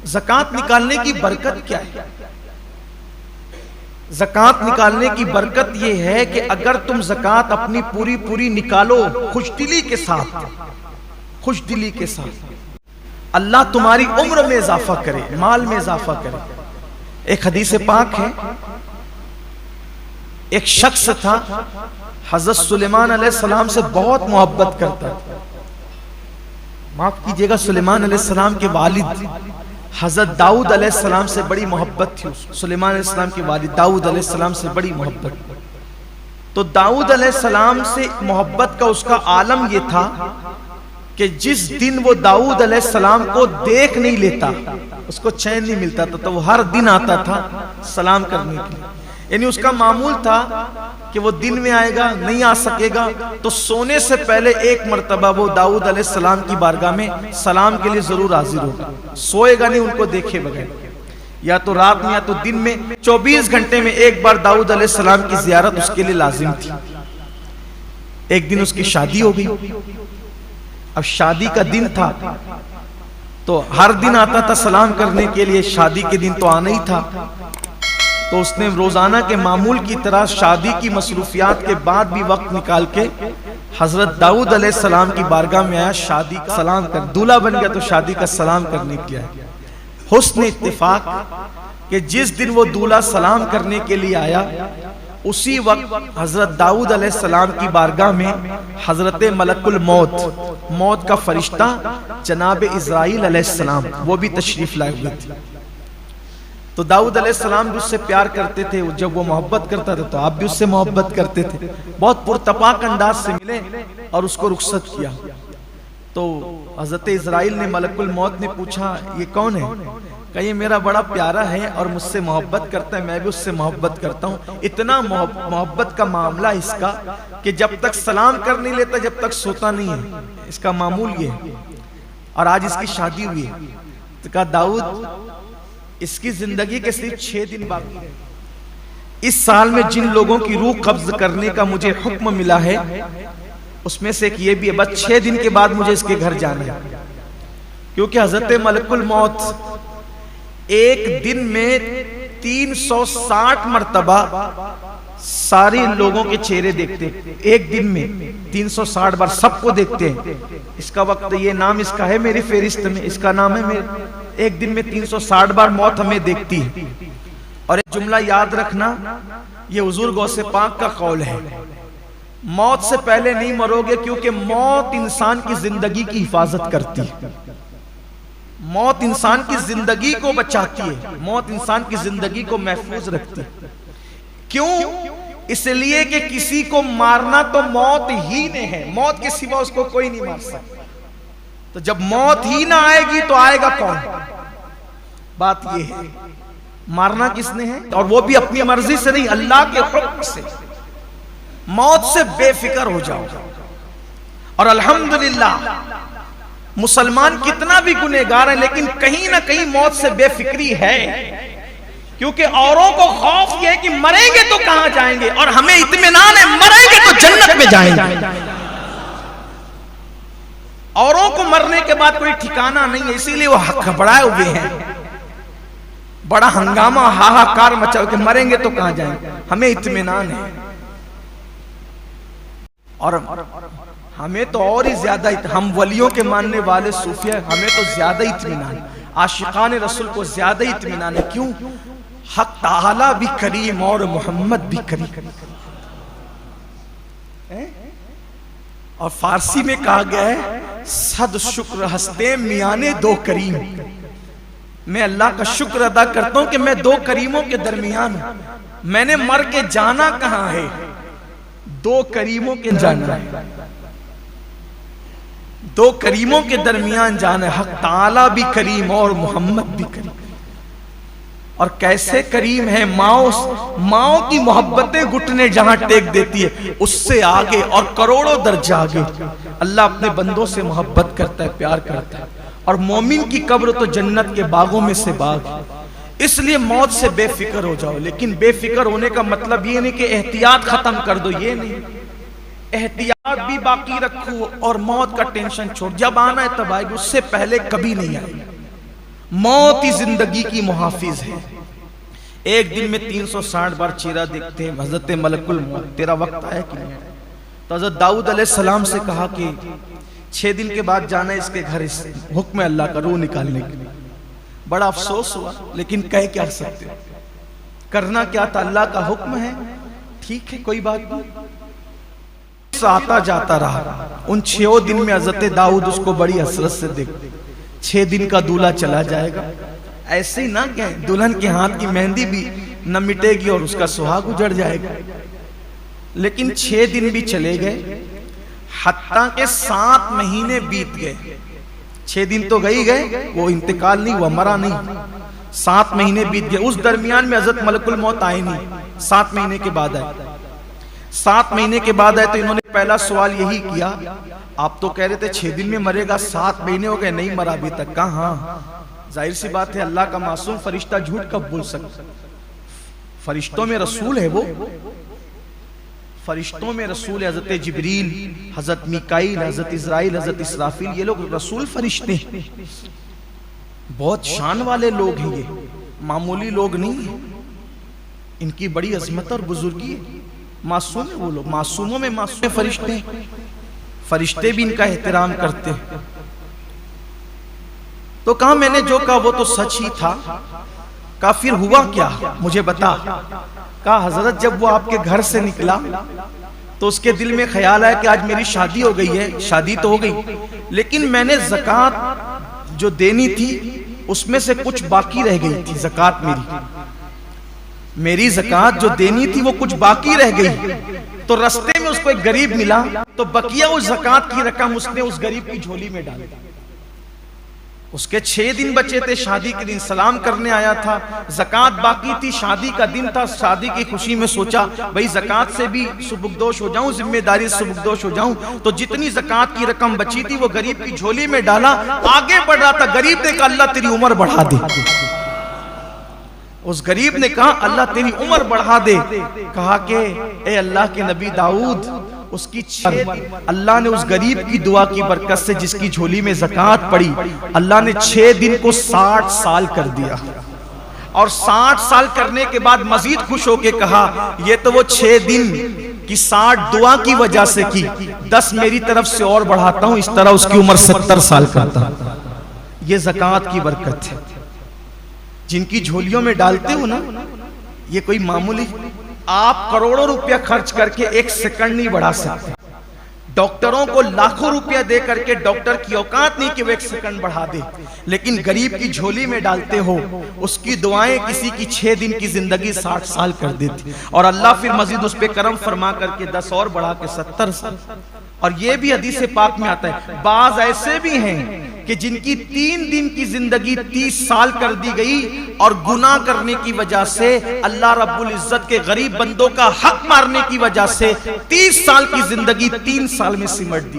ज़कात निकालने की बरकत क्या है? ज़कात निकालने की बरकत यह है कि अगर तुम ज़कात अपनी पूरी पूरी निकालो खुशदिली के साथ, खुशदिली के साथ, अल्लाह तुम्हारी उम्र में इजाफा करे, माल में इजाफा करे। एक हदीस पाक है, एक शख्स था हजरत सुलेमान अलैहिस्सलाम से बहुत मोहब्बत करता था। माफ कीजिएगा, सुलेमान अलैहिस्सलाम के वालिद हजरत दाऊद अलैहिस्सलाम से बड़ी मोहब्बत थी। सुलेमान अलैहिस्सलाम के वालिद दाऊद अलैहिस्सलाम से बड़ी मोहब्बत। तो दाऊद अलैहिस्सलाम से मोहब्बत का उसका आलम यह था कि जिस दिन वो दाऊद अलैहिस्सलाम को देख नहीं लेता उसको चैन नहीं मिलता था, तो वो हर दिन आता था सलाम करने के लिए। यानी उसका मामूल था कि वो दिन में आएगा, नहीं आ सकेगा तो सोने से पहले एक मर्तबा वो दाऊद अलैहिस्सलाम की बारगाह में सलाम के लिए जरूर हाजिर होगा। सोएगा नहीं उनको देखे बगैर, या तो रात में या तो दिन में 24 घंटे में एक बार दाऊद अलैहिस्सलाम की जियारत उसके लिए लाजिम थी। एक दिन उसकी शादी हो गई। अब शादी का दिन था तो हर दिन आता था सलाम करने के लिए, शादी के दिन तो आना ही था। तो उसने रोजाना के मामूल की तरह शादी की मसरूफियात के बाद भी वक्त निकाल के हजरत दाऊद अलैहिस्सलाम की बारगाह में आया, शादी का सलाम कर, दूल्हा बन गया तो शादी का सलाम करने के लिए आया। हुस्न इत्तेफाक कि जिस दिन वो दूल्हा सलाम करने के लिए आया उसी वक्त हजरत दाऊद अलैहिस्सलाम की बारगाह में हजरत मलकुल मौत, मौत का फरिश्ता जनाब इज़राइल अलैहिस्सलाम वो भी तशरीफ लाए हुए थे। तो दाऊद अलैहिस्सलाम भी उससे प्यार करते थे, जब वो मोहब्बत करता था तो आप भी उससे मोहब्बत करते थे। बहुत पुरतपाक अंदाज से मिले और उसको रुखसत किया। तो हजरत इज़राइल ने, मलकुल मौत ने पूछा ये कौन है? कहा ये मेरा बड़ा प्यारा है और मुझसे मोहब्बत करता है, मैं भी उससे मोहब्बत करता हूँ। इतना मोहब्बत का मामला इसका कि जब तक सलाम कर नहीं लेता जब तक सोता नहीं है, इसका मामूल ये है। और आज इसकी शादी हुई है। तो कहा दाऊद इसकी जिंदगी के सिर्फ 6 दिन बाकी है। इस साल में जिन लोगों की रूह कब्ज करने का मुझे हुक्म मिला है उसमें से एक ये भी है, बस 6 दिन के बाद मुझे इसके घर जाना है। क्योंकि हजरत मलकुल मौत एक दिन में 360 मर्तबा सारे लोगों के चेहरे देखते हैं। एक दिन में 360 बार सबको देखते हैं। इसका वक्त, ये नाम इसका है मेरी फेरिस्त में, इसका नाम है मेरे। एक दिन में 360 बार मौत हमें देखती है। और एक जुमला याद रखना, ये हुजूर गौसे पाक का कौल है, मौत से पहले नहीं मरोगे, क्योंकि मौत इंसान की जिंदगी की हिफाजत करती है। मौत इंसान की जिंदगी को बचाती है, मौत इंसान की जिंदगी को महफूज रखती है। क्यों? इसलिए कि किसी को मारना तो मौत ही ने है, मौत के सिवा उसको कोई नहीं मार सकता। तो जब मौत ही ना आएगी तो आएगा कौन? बात यह है, मारना किसने है? और वो भी अपनी मर्जी से नहीं, अल्लाह के हुक्म से। मौत से बेफिक्र हो जाओ। और अल्हम्दुलिल्लाह मुसलमान कितना भी गुनहगार है लेकिन कहीं ना कहीं मौत से बेफिक्री है। क्योंकि औरों को खौफ यह है कि मरेंगे तो कहां जाएंगे, और हमें इत्मीनान है मरेंगे तो जन्नत में जाएंगे। औरों को मरने के बाद कोई ठिकाना नहीं है, इसीलिए वो घबराए हुए हैं, बड़ा हंगामा हाहाकार मचा के मरेंगे तो कहां जाएंगे। हमें इत्मीनान है, और हमें तो और ही ज्यादा, हम वलियों के मानने वाले सूफिया, हमें तो ज्यादा इत्मीनान, आशिकान रसूल को ज्यादा इत्मीनान है। क्यों? हक ताला भी करीम और मोहम्मद भी करीम। और फारसी में कहा गया है सद शुक्र हस्ते मियाने दो करीम। मैं अल्लाह का शुक्र अदा करता हूं कि मैं 2 करीमों के दरमियान हूं। मैंने मर के जाना कहां है? 2 करीमों के जाना है, 2 करीमों के दरमियान जाना है। हक ताला भी करीम और मोहम्मद भी करीम। और कैसे करीम है, माओ की मोहब्बतें घुटने जहां टेक देती है उससे आगे और करोड़ों दर्जा आगे अल्लाह अपने बंदों से मोहब्बत करता है, प्यार करता है। और मोमिन की कब्र तो जन्नत के बागों में से बाग है। इसलिए मौत से बेफिक्र हो जाओ। लेकिन बेफिक्र होने का मतलब ये नहीं कि एहतियात खत्म कर दो, ये नहीं, एहतियात भी बाकी रखो और मौत का टेंशन छोड़। जब आना है तब आएगी, उससे पहले कभी नहीं आएगी। मौत ही जिंदगी की मुहाफिज है। एक दिन में 360 बार चेहरा देखते हैं हजरत मलकुल मौत, तेरा वक्त आया कि नहीं? तो हजरत दाऊद अलैहिस्सलाम से कहा कि 6 दिन के बाद जाना इसके घर, इस हुक्म अल्लाह का रूह निकालने के लिए। बड़ा अफसोस हुआ, लेकिन कह क्या सकते, करना क्या था, अल्लाह का हुक्म है, ठीक है कोई बात नहीं। आता जाता रहा। उन 6 दिन में हजरत दाऊद उसको बड़ी हसरत से देखते, 6 दिन का दूल्हा चला जाएगा, ऐसे ही ना कहें दुल्हन के हाथ की मेहंदी भी न मिटेगी और उसका सुहाग उजड़ जाएगा। लेकिन 6 दिन भी चले गए, हत्ता के 7 महीने बीत गए। 6 दिन तो गए, वो इंतकाल नहीं हुआ, मरा नहीं, 7 महीने बीत गए। उस दरमियान में हजरत मलकुल मौत आए नहीं, 7 महीने के बाद आए। 7 महीने के बाद आए तो इन्होंने पहला सवाल यही किया, आप तो कह रहे थे 6 दिन में मरेगा, 7 महीने हो गए नहीं मरा अभी तक। कहा हाँ, जाहिर सी बात है, अल्लाह का मासूम फरिश्ता झूठ कब बोल सकता? फरिश्तों में रसूल है वो, फरिश्तों में रसूल है। हजरत जिब्रील, हजरत मिकाईल, हजरत इज़राइल, हजरत इसराफील, ये लोग रसूल फरिश्ते हैं, बहुत शान वाले लोग हैं, ये मामूली लोग नहीं है, इनकी बड़ी अजमत और बुजुर्गी है। मासूम है वो लोग, मासूमों में मासूम फरिश्ते, फरिश्ते भी इनका एहतराम करते हैं। तो कहा मैंने जो कहा वो तो सच ही था। कहा फिर हुआ क्या, मुझे बता। कहा हजरत जब वो आपके घर से निकला तो उसके दिल में ख्याल आया कि आज मेरी शादी हो गई है, शादी तो हो गई, लेकिन मैंने ज़कात जो देनी थी उसमें से कुछ बाकी रह गई थी। ज़कात मेरी ज़कात जो देनी थी वो कुछ बाकी रह गई। तो रास्ते में उसको एक गरीब मिला, तो बकिया उस ज़कात की रकम उसने उस गरीब की झोली में डाली। उसके 6 दिन बचे थे, शादी के दिन सलाम करने आया था, ज़कात बाकी थी, शादी का दिन था। शादी की खुशी में सोचा भाई ज़कात से भी सुबुकदोश हो जाऊं, जिम्मेदारी से सुबुकदोश हो जाऊं। तो जितनी ज़कात की रकम बची थी वो गरीब की झोली में डाला, आगे बढ़ रहा था। गरीब ने कहा अल्लाह तेरी उम्र बढ़ा दे। उस गरीब ने कहा अल्लाह तेरी उम्र बढ़ा दे। कहा कि ए अल्लाह के नबी दाऊद, उसकी अल्लाह ने उस गरीब की दुआ की बरकत से जिसकी झोली में ज़कात पड़ी, अल्लाह ने 6 दिन को 60 साल कर दिया। और 60 साल करने के बाद मजीद खुश होके कहा ये तो वो 6 दिन की 60 दुआ की वजह से की, 10 मेरी तरफ से और बढ़ाता हूं, इस तरह उसकी उम्र 70 साल करता। ये ज़कात की बरकत है। जिनकी झोलियों में डालते हो ना, ये कोई मामूली, आप करोड़ों रुपया खर्च करके 1 सेकंड नहीं बढ़ा सकते। डॉक्टरों को लाखों रुपया दे करके डॉक्टर की औकात नहीं कि वो 1 सेकंड बढ़ा दे, लेकिन गरीब की झोली में डालते हो, उसकी दुआएं किसी की 6 दिन की जिंदगी 60 साल कर देती। और अल्लाह फिर मजीद उस पर करम फरमा करके 10 और बढ़ा के 70 साल। और ये भी हदीस पाक में आता है, बाज ऐसे भी हैं कि जिनकी 3 दिन की जिंदगी 30 साल कर दी गई और गुनाह करने की वजह से, अल्लाह रब्बुल इज्जत के गरीब बंदों का हक मारने की वजह से 30 साल की जिंदगी 3 साल में सिमट दी।